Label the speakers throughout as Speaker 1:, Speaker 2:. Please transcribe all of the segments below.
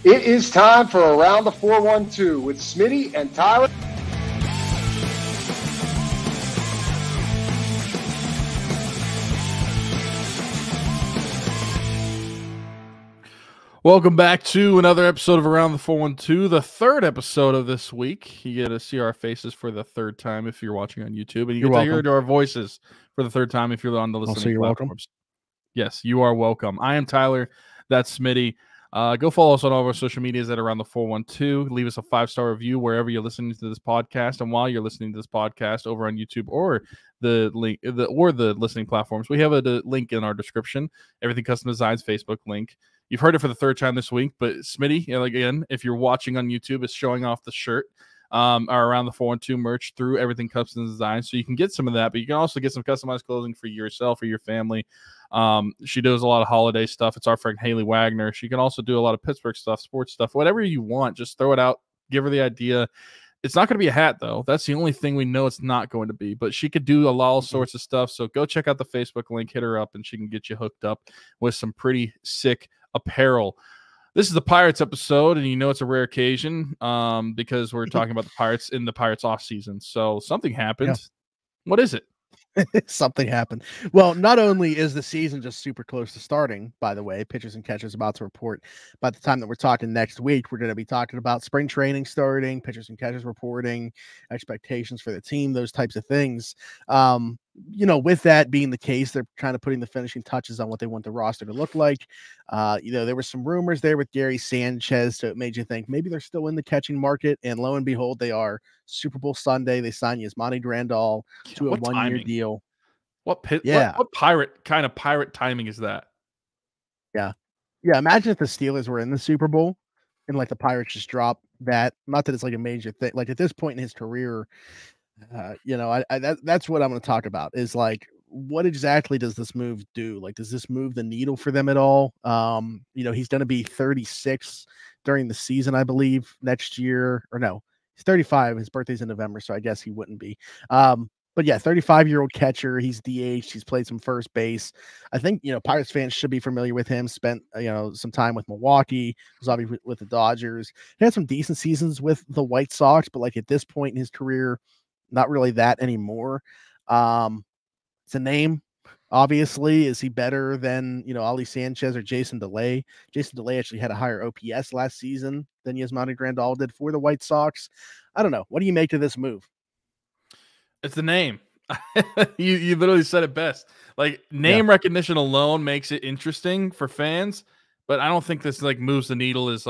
Speaker 1: It is time for Around the 412 with Smitty and Tyler.
Speaker 2: Welcome back to another episode of Around the 412, the third episode of this week. You get to see our faces for the third time if you're watching on YouTube, and you get to hear our voices for the third time if you're on the listening platforms. Yes, you are welcome. I am Tyler. That's Smitty. Go follow us on all of our social medias at Around the 412. Leave us a 5-star review wherever you're listening to this podcast, and while you're listening to this podcast over on YouTube or the link the listening platforms, we have a link in our description. Everything Custom Designs Facebook link. You've heard it for the third time this week, but Smitty, again, if you're watching on YouTube, is showing off the shirt, our Around the 412 merch through Everything Custom Design. So you can get some of that, but you can also get some customized clothing for yourself or your family. She does a lot of holiday stuff. It's our friend Haley Wagner. She can also do a lot of Pittsburgh stuff, sports stuff, whatever you want. Just throw it out, give her the idea. It's not going to be a hat, though. That's the only thing we know it's not going to be. But she could do all sorts of stuff. So go check out the Facebook link, hit her up, and she can get you hooked up with some pretty sick apparel. This is the Pirates episode, and you know it's a rare occasion because we're talking about the Pirates in the Pirates off season. So something happened. Yeah. What is it?
Speaker 3: Something happened. Well, not only is the season just super close to starting, by the way, pitchers and catchers about to report. By the time that we're talking next week, we're going to be talking about spring training starting, pitchers and catchers reporting, expectations for the team, those types of things. With that being the case, they're kind of putting the finishing touches on what they want the roster to look like. There were some rumors there with Gary Sanchez, so it made you think maybe they're still in the catching market, and lo and behold, they are. Super Bowl Sunday, they signed Yasmani Grandal to a one-year deal.
Speaker 2: What pirate timing is that?
Speaker 3: Yeah. Imagine if the Steelers were in the Super Bowl and like the Pirates just dropped that. Not that it's like a major thing. Like at this point in his career, that's what I'm going to talk about. Is like, what exactly does this move do? Like, does this move the needle for them at all? He's going to be 36 during the season, I believe, next year, or no. He's 35. His birthday's in November, so I guess he wouldn't be. But yeah, 35-year-old catcher. He's DH. He's played some first base. I think, Pirates fans should be familiar with him. Spent, some time with Milwaukee. Was obviously with the Dodgers. He had some decent seasons with the White Sox, but like at this point in his career, not really that anymore. It's a name. Obviously, is he better than, Ali Sanchez or Jason DeLay? Jason DeLay actually had a higher OPS last season than Yasmani Grandal did for the White Sox. I don't know. What do you make of this move?
Speaker 2: It's the name. You literally said it best. Like, name recognition alone makes it interesting for fans, but I don't think this like moves the needle as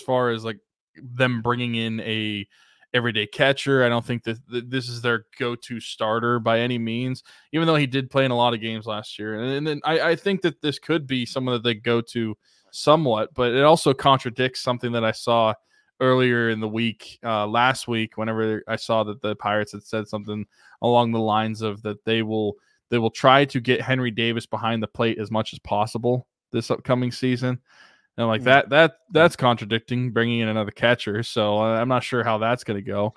Speaker 2: far as like them bringing in a everyday catcher. I don't think that this is their go-to starter by any means, even though he did play in a lot of games last year. And then I think that this could be someone that they go to somewhat, but it also contradicts something that I saw earlier in the week, last week, whenever I saw that the Pirates had said something along the lines of that they will try to get Henry Davis behind the plate as much as possible this upcoming season. And like that's contradicting bringing in another catcher. So I'm not sure how that's going to go.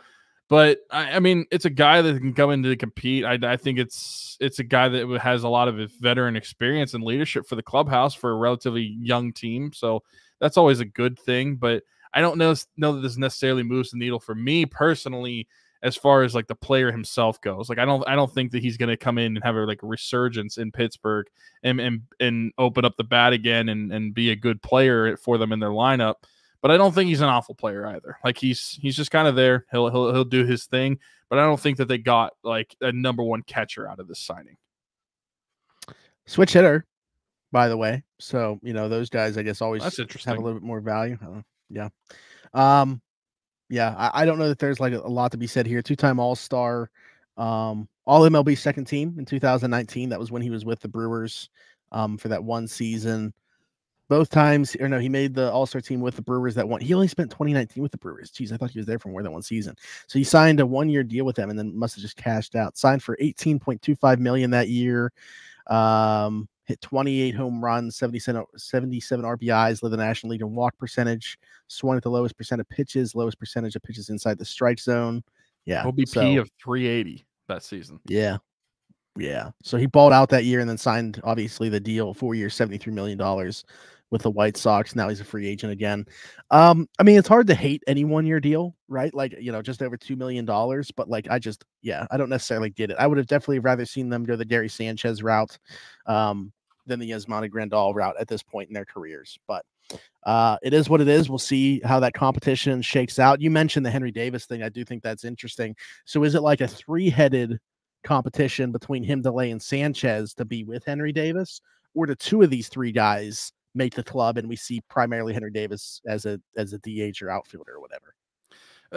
Speaker 2: But I mean, it's a guy that can come in to compete. I think it's a guy that has a lot of veteran experience and leadership for the clubhouse for a relatively young team. So that's always a good thing. But I don't know that this necessarily moves the needle for me personally, as far as like the player himself goes. Like I don't think that he's going to come in and have a resurgence in Pittsburgh and open up the bat again and be a good player for them in their lineup. But I don't think he's an awful player either. Like he's just kind of there. He'll do his thing, but I don't think that they got like a number one catcher out of this signing.
Speaker 3: Switch hitter, by the way. So, those guys I guess always
Speaker 2: have a
Speaker 3: little bit more value. Yeah. I don't know that there's like a lot to be said here. Two-time All-Star, All MLB second team in 2019. That was when he was with the Brewers for that one season. Both times, he made the All-Star team with the Brewers that one. He only spent 2019 with the Brewers. Jeez, I thought he was there for more than one season. So he signed a one-year deal with them and then must have just cashed out. Signed for $18.25 million that year. Hit 28 home runs, 77 RBIs, led the National League in walk percentage, swung at the lowest percent of pitches, lowest percentage of pitches inside the strike zone. Yeah.
Speaker 2: OBP of 380 that season.
Speaker 3: Yeah. So he balled out that year and then signed, obviously, the deal, 4 years, $73 million with the White Sox. Now he's a free agent again. I mean, it's hard to hate any 1-year deal, right? Like, just over $2 million, but like, I don't necessarily get it. I would have definitely rather seen them go the Gary Sanchez route than the Yasmani Grandal route at this point in their careers. But it is what it is. We'll see how that competition shakes out. You mentioned the Henry Davis thing. I do think that's interesting. So is it like a 3-headed competition between him, DeLay, and Sanchez to be with Henry Davis, or do 2 of these 3 guys make the club and we see primarily Henry Davis as a DH or outfielder or whatever?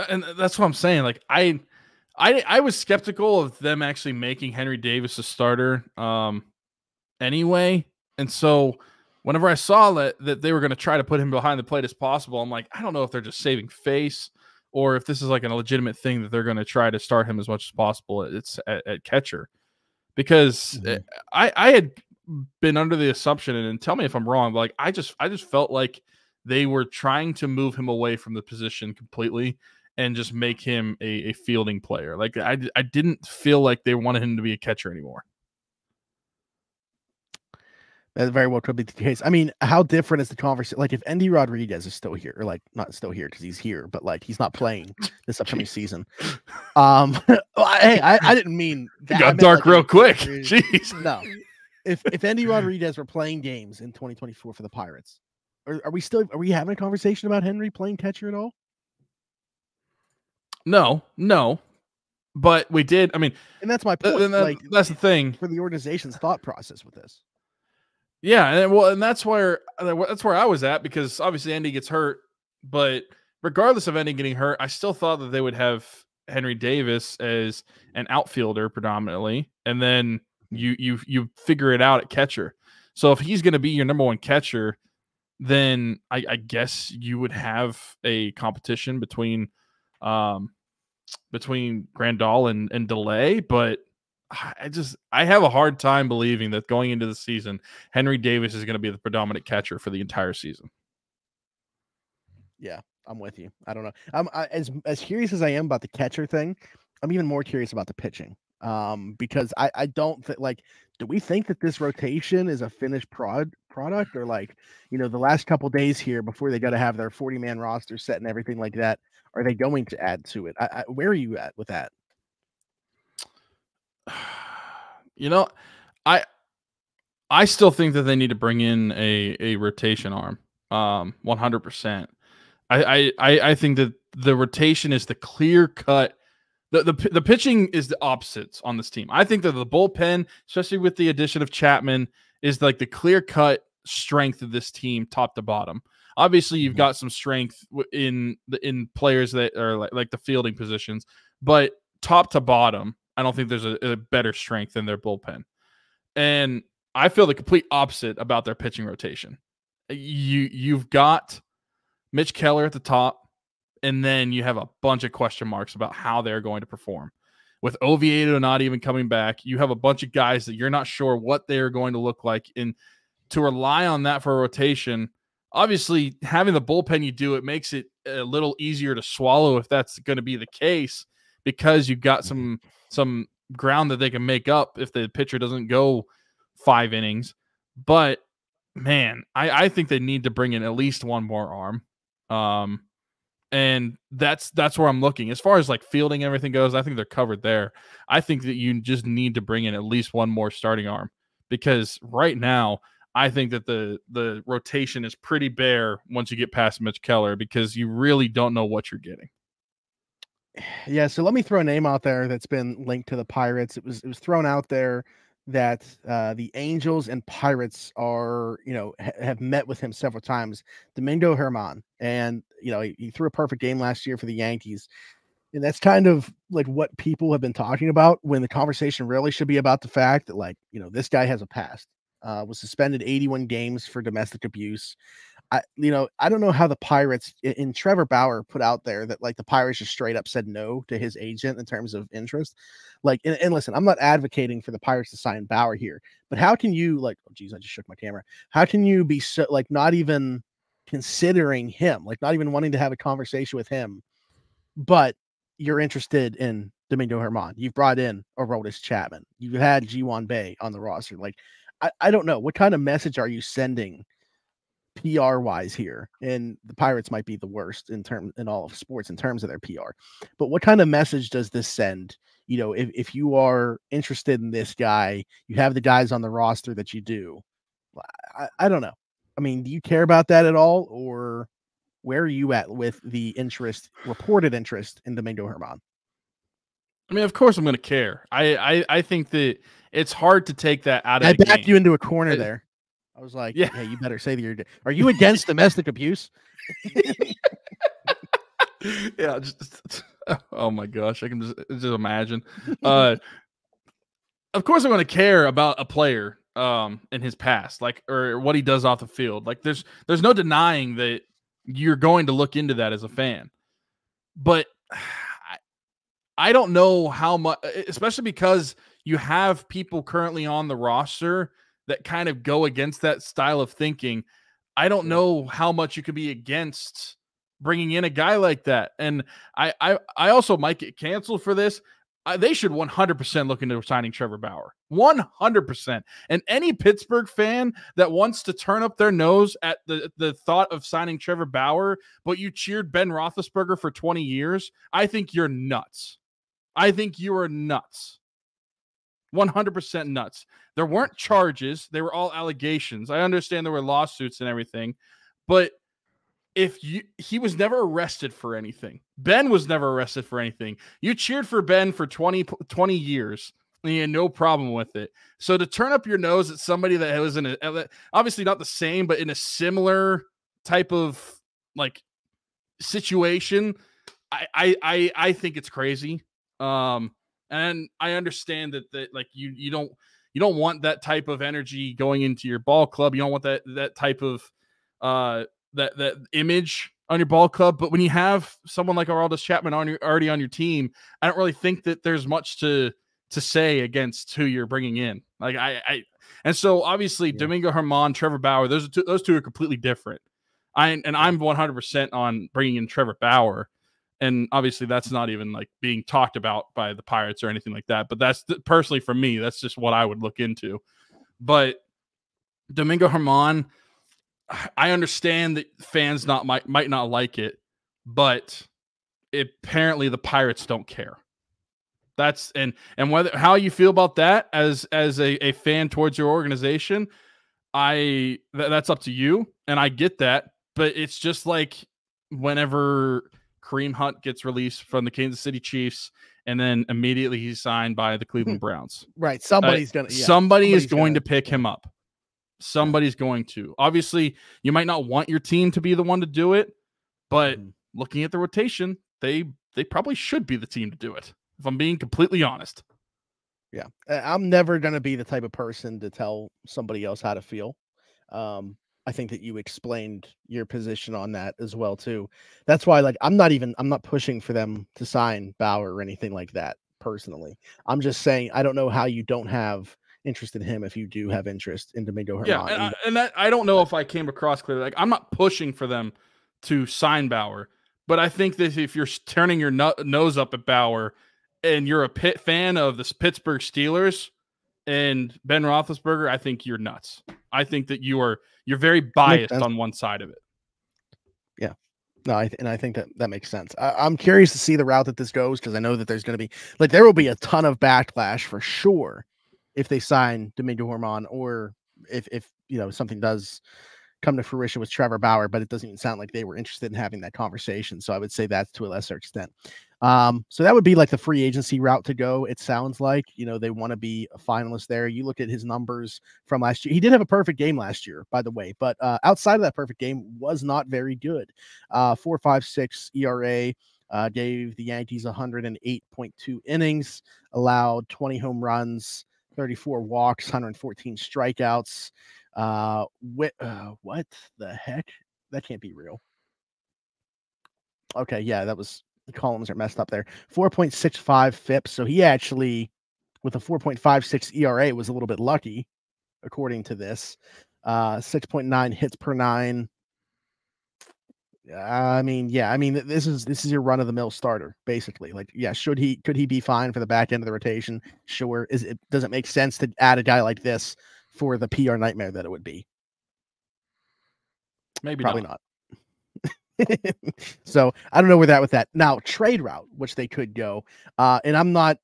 Speaker 2: And that's what I'm saying. Like I was skeptical of them actually making Henry Davis a starter anyway. And so whenever I saw that they were going to try to put him behind the plate as possible, I'm like, I don't know if they're just saving face or if this is like a legitimate thing that they're going to try to start him as much as possible at catcher. Because I had been under the assumption, and tell me if I'm wrong, but like I just felt like they were trying to move him away from the position completely and just make him a fielding player. Like I didn't feel like they wanted him to be a catcher anymore.
Speaker 3: That very well could be the case. I mean, how different is the conversation? Like, if Endy Rodriguez is still here, or like not still here because he's here, but like he's not playing this upcoming season. Hey, I didn't mean that.
Speaker 2: It got dark real quick. Jeez.
Speaker 3: No, if Endy Rodriguez were playing games in 2024 for the Pirates, are we having a conversation about Henry playing catcher at all?
Speaker 2: No. But we did. I mean,
Speaker 3: and that's my point.
Speaker 2: That's the thing
Speaker 3: for the organization's thought process with this.
Speaker 2: Yeah, and that's where I was at, because obviously Endy gets hurt, but regardless of Endy getting hurt, I still thought that they would have Henry Davis as an outfielder predominantly, and then you figure it out at catcher. So if he's going to be your number 1 catcher, then I guess you would have a competition between Grandal and DeLay, but I have a hard time believing that going into the season, Henry Davis is going to be the predominant catcher for the entire season.
Speaker 3: Yeah, I'm with you. I don't know. I'm as curious as I am about the catcher thing, I'm even more curious about the pitching. Because I don't like, do we think that this rotation is a finished product, or like, the last couple days here before they got to have their 40-man roster set and everything like that, are they going to add to it? Where are you at with that?
Speaker 2: I still think that they need to bring in a rotation arm. 100%. I think that the rotation is the clear cut. The pitching is the opposites on this team. I think that the bullpen, especially with the addition of Chapman, is like the clear cut strength of this team, top to bottom. Obviously, you've got some strength in players that are like the fielding positions, but top to bottom, I don't think there's a better strength in their bullpen. And I feel the complete opposite about their pitching rotation. You've got Mitch Keller at the top, and then you have a bunch of question marks about how they're going to perform. With Oviedo not even coming back, you have a bunch of guys that you're not sure what they're going to look like. And to rely on that for a rotation, obviously having the bullpen you do, it makes it a little easier to swallow if that's going to be the case, because you've got some ground that they can make up if the pitcher doesn't go 5 innings. But man, I think they need to bring in at least one more arm. And that's where I'm looking. As far as like fielding everything goes, I think they're covered there. I think that you just need to bring in at least one more starting arm, because right now I think that the rotation is pretty bare once you get past Mitch Keller, because you really don't know what you're getting.
Speaker 3: Yeah, so let me throw a name out there that's been linked to the Pirates. It was thrown out there that the Angels and Pirates are, have met with him several times. Domingo German, and he threw a perfect game last year for the Yankees, and that's kind of like what people have been talking about, when the conversation really should be about the fact that, like, this guy has a past. Was suspended 81 games for domestic abuse. I don't know how the Pirates in Trevor Bauer put out there that like the Pirates just straight up said no to his agent in terms of interest. Like, and listen, I'm not advocating for the Pirates to sign Bauer here, but how can you I just shook my camera. How can you be so like not even considering him, like not even wanting to have a conversation with him, but you're interested in Domingo German? You've brought in Aroldis Chapman. You've had Ji-Hwan Bae on the roster. Like, I don't know. What kind of message are you sending PR wise here, and the Pirates might be the worst in all of sports in terms of their PR. But what kind of message does this send? You know, if you are interested in this guy, you have the guys on the roster that you do. I don't know. I mean, do you care about that at all, or where are you at with the reported interest in Domingo German?
Speaker 2: I mean, of course I'm going to care. I think that it's hard to take that out of
Speaker 3: I
Speaker 2: the
Speaker 3: backed
Speaker 2: game.
Speaker 3: you into a corner there. I was like, yeah, you better say that you're. Are you against domestic abuse?
Speaker 2: Yeah. Oh my gosh, I can just imagine. Of course, I'm going to care about a player in his past, like, or what he does off the field. Like, there's no denying that you're going to look into that as a fan, but I don't know how much, especially because you have people currently on the roster that kind of go against that style of thinking. I don't know how much you could be against bringing in a guy like that. And I also might get canceled for this. They should 100% look into signing Trevor Bauer. 100%. And any Pittsburgh fan that wants to turn up their nose at the thought of signing Trevor Bauer, but you cheered Ben Roethlisberger for 20 years, I think you're nuts. I think you are nuts. 100% nuts. There weren't charges. They were all allegations. I understand there were lawsuits and everything, but he was never arrested for anything. Ben was never arrested for anything. You cheered for Ben for 20 years and you had no problem with it. So to turn up your nose at somebody that was in obviously not the same, but in a similar type of like situation, I think it's crazy. And I understand that like you don't want that type of energy going into your ball club. You don't want that type of that image on your ball club. But when you have someone like Aroldis Chapman already on your team, I don't really think that there's much to say against who you're bringing in. Like and so obviously Domingo German, Trevor Bauer, those two are completely different. I'm 100% on bringing in Trevor Bauer. And obviously that's not even like being talked about by the Pirates or anything like that. But that's personally for me, that's just what I would look into. But Domingo German, I understand that fans might not like it, but apparently the Pirates don't care. That's and whether how you feel about that as a fan towards your organization, that's up to you, and I get that. But it's just like whenever Kareem Hunt gets released from the Kansas City Chiefs, and then immediately he's signed by the Cleveland Browns.
Speaker 3: Right. Somebody is
Speaker 2: going to pick him up. Somebody's going to. Obviously, you might not want your team to be the one to do it, but looking at the rotation, they probably should be the team to do it, if I'm being completely honest.
Speaker 3: Yeah. I'm never going to be the type of person to tell somebody else how to feel. I think that you explained your position on that as well too. That's why, like, I'm not pushing for them to sign Bauer or anything like that personally. I'm just saying I don't know how you don't have interest in him if you do have interest in Domingo German.
Speaker 2: Yeah, and that I don't know if I came across clearly. Like, I'm not pushing for them to sign Bauer, but I think that if you're turning your nose up at Bauer and you're a fan of the Pittsburgh Steelers and Ben Roethlisberger, I think you're nuts. I think that you're very biased on one side of it.
Speaker 3: Yeah. No, I think that makes sense. I'm curious to see the route that this goes, because I know that there's going to be there will be a ton of backlash for sure if they sign Domingo German, or if something does come to fruition with Trevor Bauer, but it doesn't even sound like they were interested in having that conversation. So I would say that's to a lesser extent. So that would be like the free agency route to go. It sounds like, they want to be a finalist there. You look at his numbers from last year. He did have a perfect game last year, by the way, but outside of that perfect game was not very good. 4.56 ERA, gave the Yankees 108.2 innings, allowed 20 home runs, 34 walks, 114 strikeouts. What the heck? That can't be real. Okay, yeah, that was, the columns are messed up there. 4.65 FIP. So he actually, with a 4.56 ERA, was a little bit lucky, according to this. 6.9 hits per nine. This is your run of the mill starter, basically. Like, yeah, could he be fine for the back end of the rotation? Sure. Does it make sense to add a guy like this for the PR nightmare that it would be?
Speaker 2: Maybe
Speaker 3: Probably
Speaker 2: not.
Speaker 3: So I don't know where that with that. Now, trade route, which they could go. And I'm not,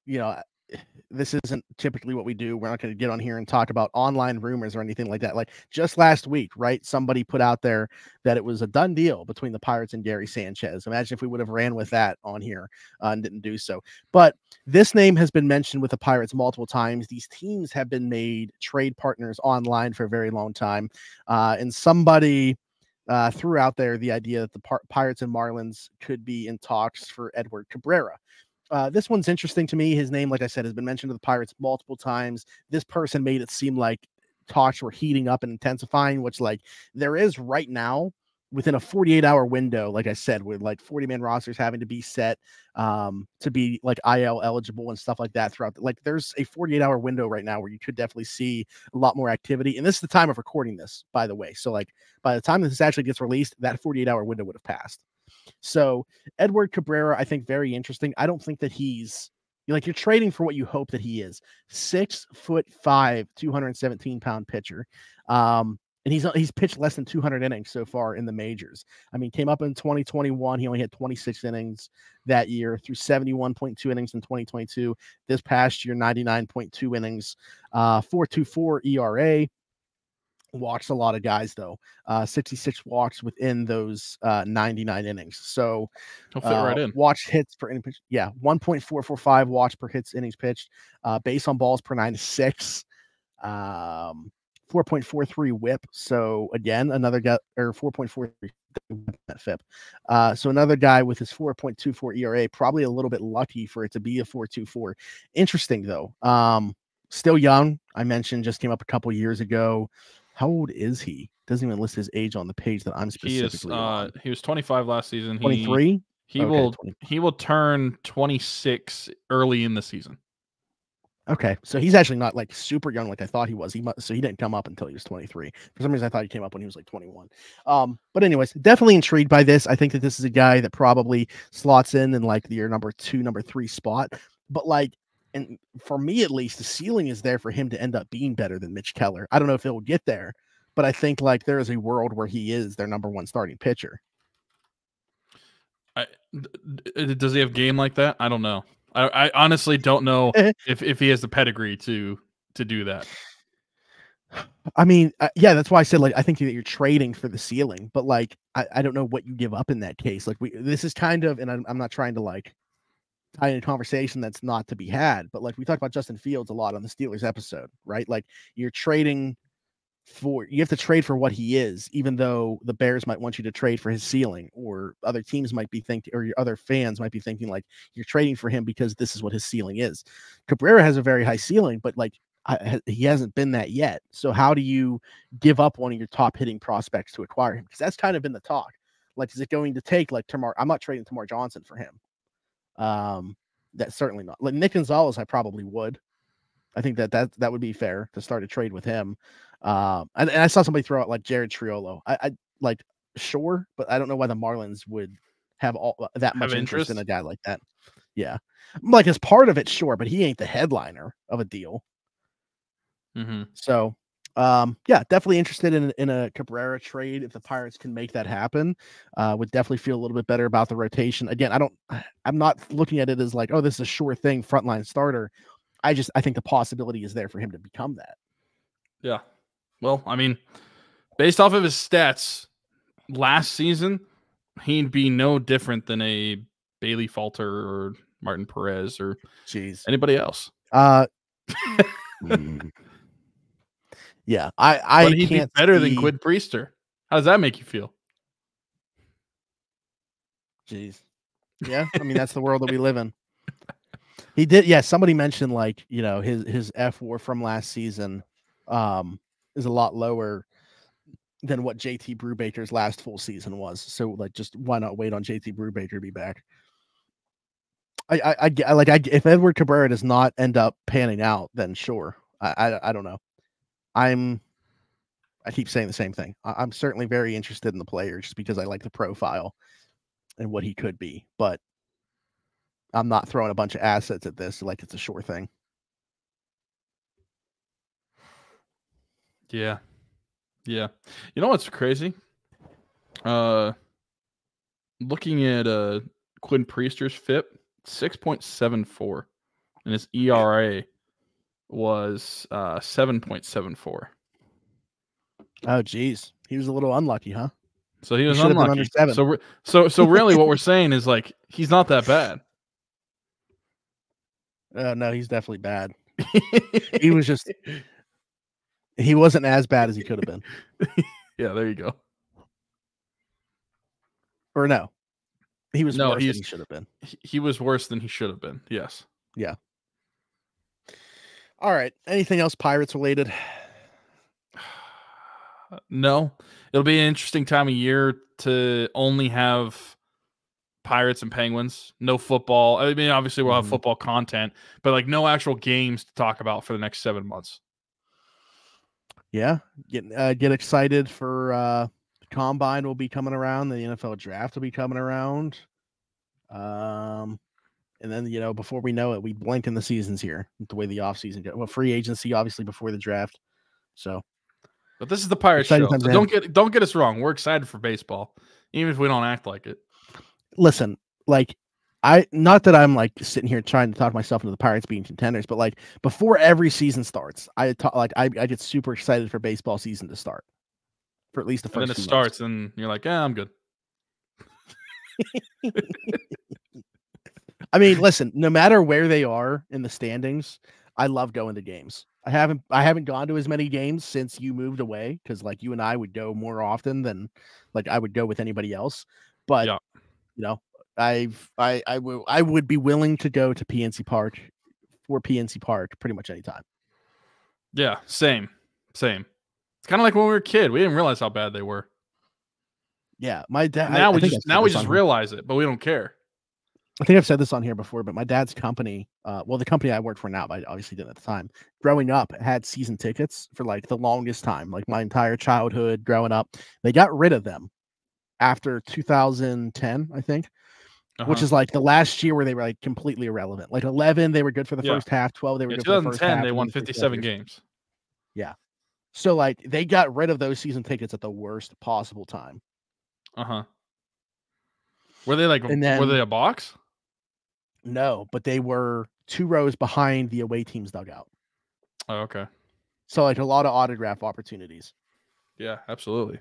Speaker 3: this isn't typically what we do. We're not going to get on here and talk about online rumors or anything like that. Like just last week, right? Somebody put out there that it was a done deal between the Pirates and Gary Sanchez. Imagine if we would have ran with that on here and didn't do so. But this name has been mentioned with the Pirates multiple times. These teams have been made trade partners online for a very long time. And somebody threw out there the idea that the Pirates and Marlins could be in talks for Edward Cabrera. This one's interesting to me. His name, like I said, has been mentioned to the Pirates multiple times. This person made it seem like talks were heating up and intensifying, which like there is right now within a 48-hour window, like I said, with like 40-man rosters having to be set to be like IL eligible and stuff like that throughout. Like there's a 48-hour window right now where you could definitely see a lot more activity. And this is the time of recording this, by the way. So like by the time this actually gets released, that 48-hour window would have passed. So Edward Cabrera, I think very interesting. I don't think that he's you're trading for what you hope that he is. 6'5", 217-pound pitcher. And he's pitched less than 200 innings so far in the majors. I mean, came up in 2021. He only had 26 innings that year, through 71.2 innings in 2022. This past year, 99.2 innings, 4.24 ERA. Walks a lot of guys though. 66 walks within those 99 innings. So
Speaker 2: He'll fit right in.
Speaker 3: Watch hits per inning pitched. Yeah, 1.445 walks per hits innings pitched. Base on balls per 96. 4.43 whip. So again, another guy, or 4.43 FIP. So another guy with his 4.24 ERA, probably a little bit lucky for it to be a 4.24. Interesting though. Still young. I mentioned just came up a couple years ago. How old is he? Doesn't even list his age on the page that I'm specifically on.
Speaker 2: He was 25 last season.
Speaker 3: 23.
Speaker 2: He will turn 26 early in the season.
Speaker 3: Okay, so he's actually not like super young like I thought he was. So he didn't come up until he was 23. For some reason, I thought he came up when he was like 21. But anyways, definitely intrigued by this. I think that this is a guy that probably slots in like your number 2, number 3 spot. But like, and for me at least, the ceiling is there for him to end up being better than Mitch Keller. I don't know if it will get there, but I think like there is a world where he is their number 1 starting pitcher.
Speaker 2: Does he have game like that? I don't know. I honestly don't know if he has the pedigree to do that.
Speaker 3: I mean, yeah, that's why I said like I think that you're trading for the ceiling, but like I don't know what you give up in that case. Like this is kind of, and I'm not trying to like tie in a conversation that's not to be had, but like we talked about Justin Fields a lot on the Steelers episode, right? Like you have to trade for what he is, even though the Bears might want you to trade for his ceiling, or other teams might be thinking, or your other fans might be thinking like you're trading for him because this is what his ceiling is. Cabrera has a very high ceiling, but like he hasn't been that yet. So how do you give up one of your top hitting prospects to acquire him? Because that's kind of been the talk. Like, is it going to take like Tamar? I'm not trading Tamar Johnson for him. That's certainly not. Like Nick Gonzalez, I probably would. I think that would be fair to start a trade with him. And I saw somebody throw out like Jared Triolo. I like sure, but I don't know why the Marlins would have all that much interest in a guy like that. Yeah, like as part of it, sure, but he ain't the headliner of a deal.
Speaker 2: Mm-hmm.
Speaker 3: So, yeah, definitely interested in a Cabrera trade if the Pirates can make that happen. Would definitely feel a little bit better about the rotation. Again, I'm not looking at it as like, oh, this is a sure thing, frontline starter. I think the possibility is there for him to become that.
Speaker 2: Yeah. Well, I mean, based off of his stats last season, he'd be no different than a Bailey Falter or Martin Perez or anybody else.
Speaker 3: Yeah,
Speaker 2: but he'd be better than Quid Priester. How does that make you feel?
Speaker 3: Jeez. Yeah, I mean that's the world that we live in. He did, yeah. Somebody mentioned like his F4 from last season is a lot lower than what JT Brubaker's last full season was. So like, just why not wait on JT Brubaker to be back? If Edward Cabrera does not end up panning out, then sure. I don't know. I keep saying the same thing. I'm certainly very interested in the player just because I like the profile and what he could be, but I'm not throwing a bunch of assets at this like it's a sure thing.
Speaker 2: Yeah. You know what's crazy? Looking at Quinn Priester's FIP, 6.74, and his ERA was 7.74.
Speaker 3: Oh, geez. He was a little unlucky, huh?
Speaker 2: So he was
Speaker 3: should have been
Speaker 2: unlucky.
Speaker 3: under 7.
Speaker 2: So really, what we're saying is like he's not that bad.
Speaker 3: No, he's definitely bad. He was just. He wasn't as bad as he could have been.
Speaker 2: Yeah, there you go.
Speaker 3: Or no, he was
Speaker 2: No,
Speaker 3: worse than he should have been.
Speaker 2: He was worse than he should have been. Yes.
Speaker 3: Yeah. All right. Anything else Pirates related?
Speaker 2: No. It'll be an interesting time of year to only have Pirates and Penguins. No football. I mean, obviously we'll have football content, but like no actual games to talk about for the next 7 months.
Speaker 3: Yeah. Get excited for the combine will be coming around. The NFL draft will be coming around. And then, before we know it, we blink and the season's here. The way the offseason goes. Well, free agency, obviously, before the draft. So,
Speaker 2: but this is the Pirates show. So don't get us wrong. We're excited for baseball, even if we don't act like it.
Speaker 3: Listen, not that I'm like sitting here trying to talk myself into the Pirates being contenders, but like before every season starts, I get super excited for baseball season to start. For at least the first.
Speaker 2: And then it starts, and you're like, "Yeah, I'm good."
Speaker 3: I mean, listen. No matter where they are in the standings, I love going to games. I haven't gone to as many games since you moved away because like you and I would go more often than like I would go with anybody else. But
Speaker 2: yeah.
Speaker 3: I would be willing to go to PNC Park pretty much anytime.
Speaker 2: Yeah, same. It's kind of like when we were a kid. We didn't realize how bad they were.
Speaker 3: Yeah, my dad.
Speaker 2: Now we just realize it, but we don't care.
Speaker 3: I think I've said this on here before, but my dad's company, the company I work for now, but I obviously didn't at the time. Growing up, had season tickets for like the longest time, like my entire childhood growing up. They got rid of them after 2010, I think. Which is like the last year where they were like completely irrelevant. Like 11, they were good for the first half. 12, they were good for the first half.
Speaker 2: 2010, they won 57 games.
Speaker 3: Yeah. So like they got rid of those season tickets at the worst possible time.
Speaker 2: Were they were they a box?
Speaker 3: No, but they were 2 rows behind the away team's dugout.
Speaker 2: Oh, okay.
Speaker 3: So like a lot of autograph opportunities.
Speaker 2: Yeah, absolutely.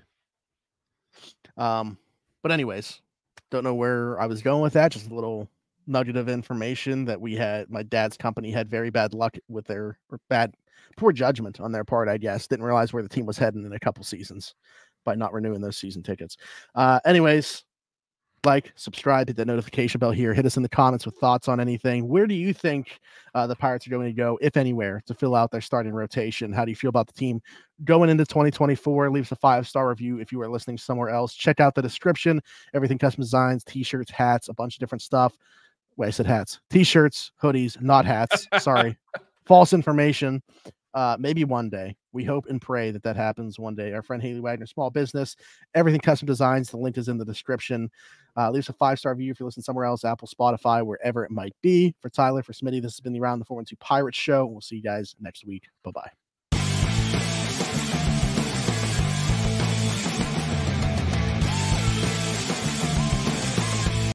Speaker 3: But anyways. Don't know where I was going with that. Just a little nugget of information that we had. My dad's company had very bad luck with poor judgment on their part, I guess. Didn't realize where the team was heading in a couple seasons by not renewing those season tickets. Anyways, subscribe, hit that notification bell here. Hit us in the comments with thoughts on anything. Where do you think the Pirates are going to go, if anywhere, to fill out their starting rotation? How do you feel about the team going into 2024? Leave us a 5-star review if you are listening somewhere else. Check out the description. Everything custom designs, t-shirts, hats, a bunch of different stuff. Wait, I said hats. T-shirts, hoodies, not hats. Sorry. False information. Maybe one day. We hope and pray that happens one day. Our friend Haley Wagner, small business, everything custom designs. The link is in the description. Leave us a 5-star review if you're listening somewhere else, Apple, Spotify, wherever it might be. For Tyler, for Smitty, this has been the Around the 412 Pirates Show. We'll see you guys next week. Bye-bye.